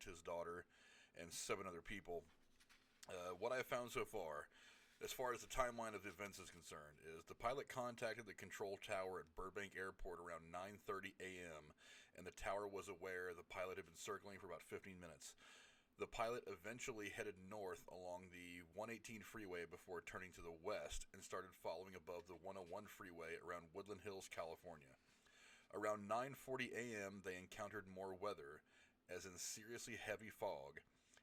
Bryant, his daughter, and 7 other people. What I found so far, as far as the timeline of the events is concerned, is the pilot contacted the control tower at Burbank Airport around 9:30 a.m., and the tower was aware the pilot had been circling for about 15 minutes. The pilot eventually headed north along the 118 freeway before turning to the west and started following above the 101 freeway around Woodland Hills, California. Around 9:40 a.m., they encountered more weather, as in seriously heavy fog,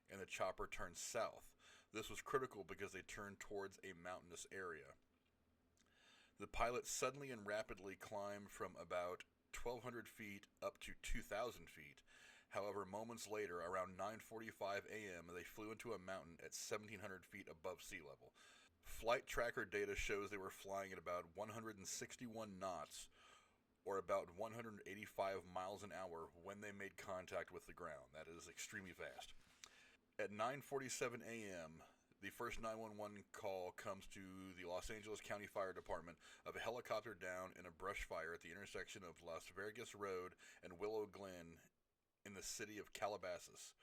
and the chopper turned south. This was critical because they turned towards a mountainous area. The pilot suddenly and rapidly climbed from about 1,200 feet up to 2,000 feet. However, moments later, around 9:45 a.m., they flew into a mountain at 1,700 feet above sea level. Flight tracker data shows they were flying at about 161 knots, or about 185 miles an hour, when they made contact with the ground. That is extremely fast. At 9:47 a.m., the first 911 call comes to the Los Angeles County Fire Department of a helicopter down in a brush fire at the intersection of Las Vegas Road and Willow Glen in the city of Calabasas.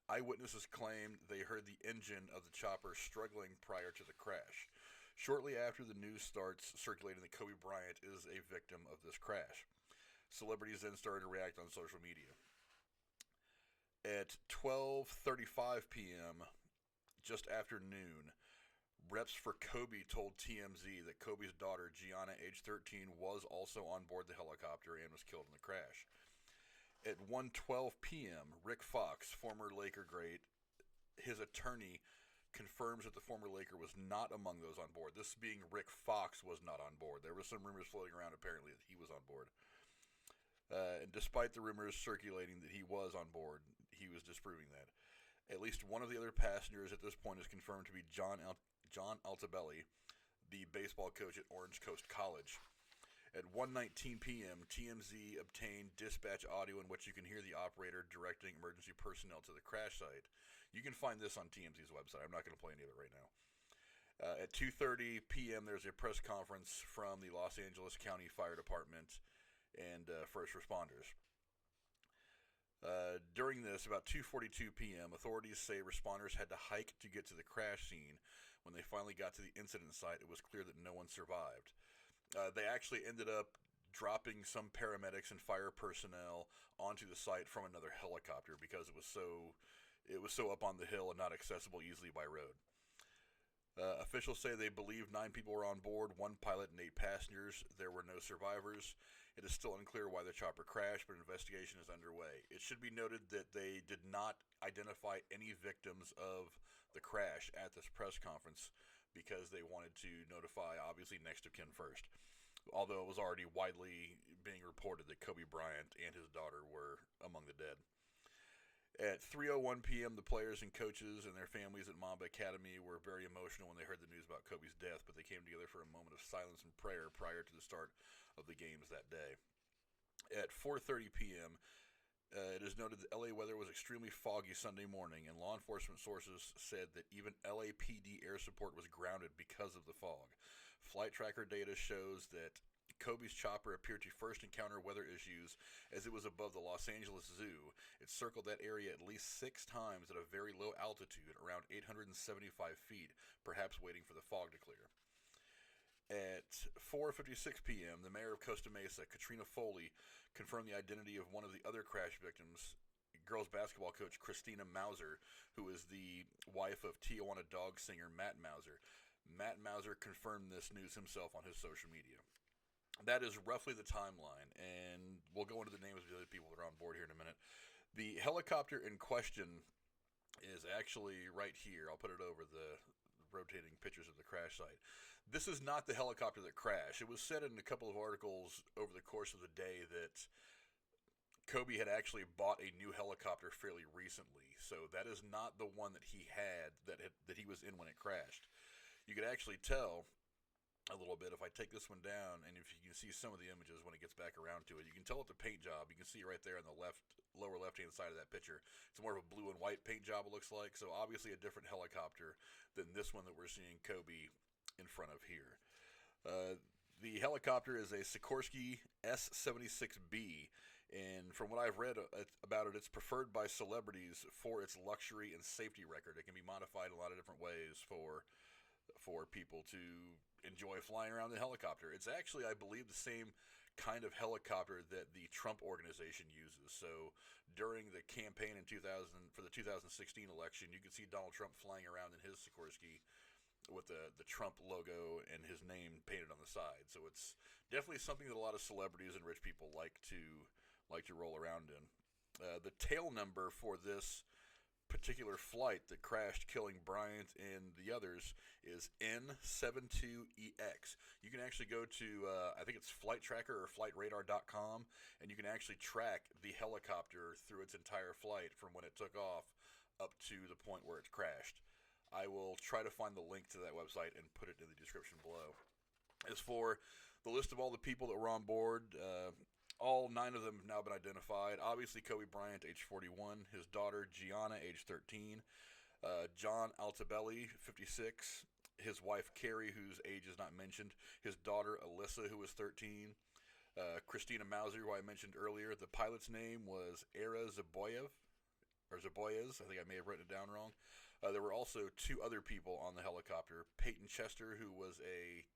Eyewitnesses claimed they heard the engine of the chopper struggling prior to the crash. Shortly after, the news starts circulating that Kobe Bryant is a victim of this crash. Celebrities then started to react on social media. At 12:35 p.m., just after noon, reps for Kobe told TMZ that Kobe's daughter, Gianna, age 13, was also on board the helicopter and was killed in the crash. At 1:12 p.m., Rick Fox, former Laker great, his attorney, confirms that the former Laker was not among those on board. This being Rick Fox was not on board. There were some rumors floating around apparently that he was on board. And despite the rumors circulating that he was on board, he was disproving that. At least one of the other passengers at this point is confirmed to be John Altobelli, the baseball coach at Orange Coast College. At 1:19 p.m., TMZ obtained dispatch audio in which you can hear the operator directing emergency personnel to the crash site. You can find this on TMZ's website. I'm not going to play any of it right now. At 2:30 p.m., there's a press conference from the Los Angeles County Fire Department and first responders. During this, about 2:42 p.m., authorities say responders had to hike to get to the crash scene. When they finally got to the incident site, it was clear that no one survived. They actually ended up dropping some paramedics and fire personnel onto the site from another helicopter because it was so up on the hill and not accessible easily by road. Officials say they believe 9 people were on board, 1 pilot and 8 passengers. There were no survivors. It is still unclear why the chopper crashed, but an investigation is underway. It should be noted that they did not identify any victims of the crash at this press conference because they wanted to notify, obviously, next of kin first. Although it was already widely being reported that Kobe Bryant and his daughter were among the dead. At 3:01 p.m., the players and coaches and their families at Mamba Academy were very emotional when they heard the news about Kobe's death, but they came together for a moment of silence and prayer prior to the start of the games that day. At 4:30 p.m., it is noted that LA weather was extremely foggy Sunday morning, and law enforcement sources said that even LAPD air support was grounded because of the fog. Flight tracker data shows that Kobe's chopper appeared to first encounter weather issues as it was above the Los Angeles Zoo. It circled that area at least 6 times at a very low altitude, around 875 feet, perhaps waiting for the fog to clear. At 4:56 p.m., the mayor of Costa Mesa, Katrina Foley, confirmed the identity of one of the other crash victims, girls basketball coach Christina Mauser, who is the wife of Tijuana dog singer Matt Mauser. Matt Mauser confirmed this news himself on his social media. That is roughly the timeline, and we'll go into the names of the other people that are on board here in a minute. The helicopter in question is actually right here. I'll put it over the rotating pictures of the crash site. This is not the helicopter that crashed. It was said in a couple of articles over the course of the day that Kobe had actually bought a new helicopter fairly recently, so that is not the one that he had that he was in when it crashed. You could actually tell a little bit if I take this one down, and if you can see some of the images when it gets back around to it, you can tell it's a paint job. You can see right there on the lower left-hand side of that picture. It's more of a blue and white paint job, it looks like, so obviously a different helicopter than this one that we're seeing Kobe in front of here. The helicopter is a Sikorsky S-76B. And from what I've read about it, it's preferred by celebrities for its luxury and safety record. It can be modified in a lot of different ways for people to enjoy flying around the helicopter. It's actually, I believe, the same kind of helicopter that the Trump organization uses. So during the campaign in 2000 for the 2016 election, you could see Donald Trump flying around in his Sikorsky with the Trump logo and his name painted on the side. So it's definitely something that a lot of celebrities and rich people like to roll around in. The tail number for this particular flight that crashed, killing Bryant and the others, is N72EX. You can actually go to, I think it's Flight Tracker or FlightRadar.com, and you can actually track the helicopter through its entire flight from when it took off up to the point where it crashed. I will try to find the link to that website and put it in the description below. As for the list of all the people that were on board, all 9 of them have now been identified. Obviously, Kobe Bryant, age 41. His daughter, Gianna, age 13. John Altobelli, 56. His wife, Keri, whose age is not mentioned. His daughter, Alyssa, who was 13. Christina Mauser, who I mentioned earlier. The pilot's name was Ara Zobayan, or Zobayas. I think I may have written it down wrong. There were also 2 other people on the helicopter. Payton Chester, who was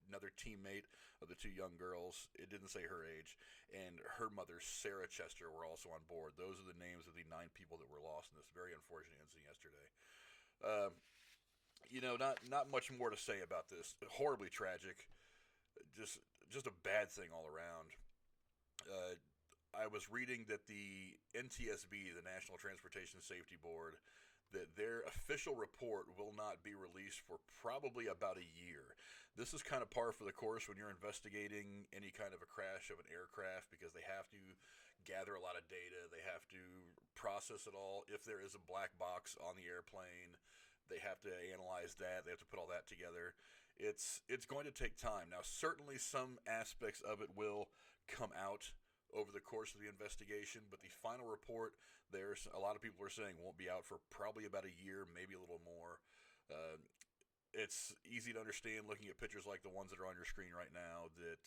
another teammate of the 2 young girls. It didn't say her age. And her mother, Sarah Chester, were also on board. Those are the names of the 9 people that were lost in this very unfortunate incident yesterday. Not much more to say about this. Horribly tragic. Just a bad thing all around. I was reading that the NTSB, the National Transportation Safety Board, that their official report will not be released for probably about a year. This is kind of par for the course when you're investigating any kind of a crash of an aircraft, because they have to gather a lot of data. They have to process it all. If there is a black box on the airplane, they have to analyze that. They have to put all that together. It's going to take time. Now, certainly some aspects of it will come out over the course of the investigation, but the final report, there's a lot of people are saying, won't be out for probably about a year, maybe a little more. It's easy to understand looking at pictures like the ones that are on your screen right now that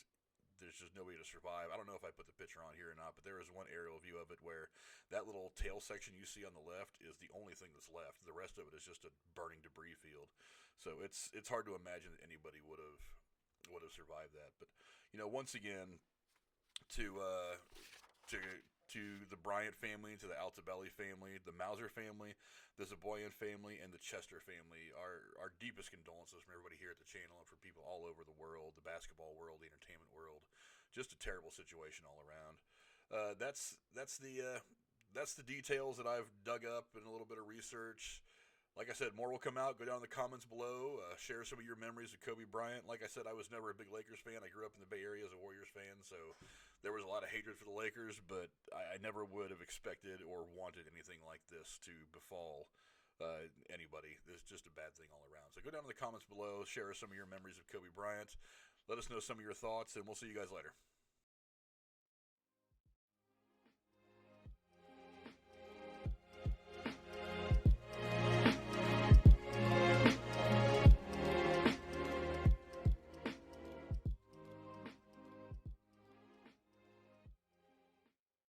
there's just no way to survive. I don't know if I put the picture on here or not, but there is one aerial view of it where that little tail section you see on the left is the only thing that's left. The rest of it is just a burning debris field. So it's hard to imagine that anybody would have survived that. But once again, to the Bryant family, to the Altobelli family, the Mauser family, the Zobayan family, and the Chester family, our deepest condolences from everybody here at the channel and for people all over the world, the basketball world, the entertainment world. Just a terrible situation all around. That's the details that I've dug up in a little bit of research. Like I said, more will come out. Go down in the comments below. Share some of your memories of Kobe Bryant. Like I said, I was never a big Lakers fan. I grew up in the Bay Area as a Warriors fan, so there was a lot of hatred for the Lakers, but I never would have expected or wanted anything like this to befall anybody. It's just a bad thing all around. So go down in the comments below. Share some of your memories of Kobe Bryant. Let us know some of your thoughts, and we'll see you guys later.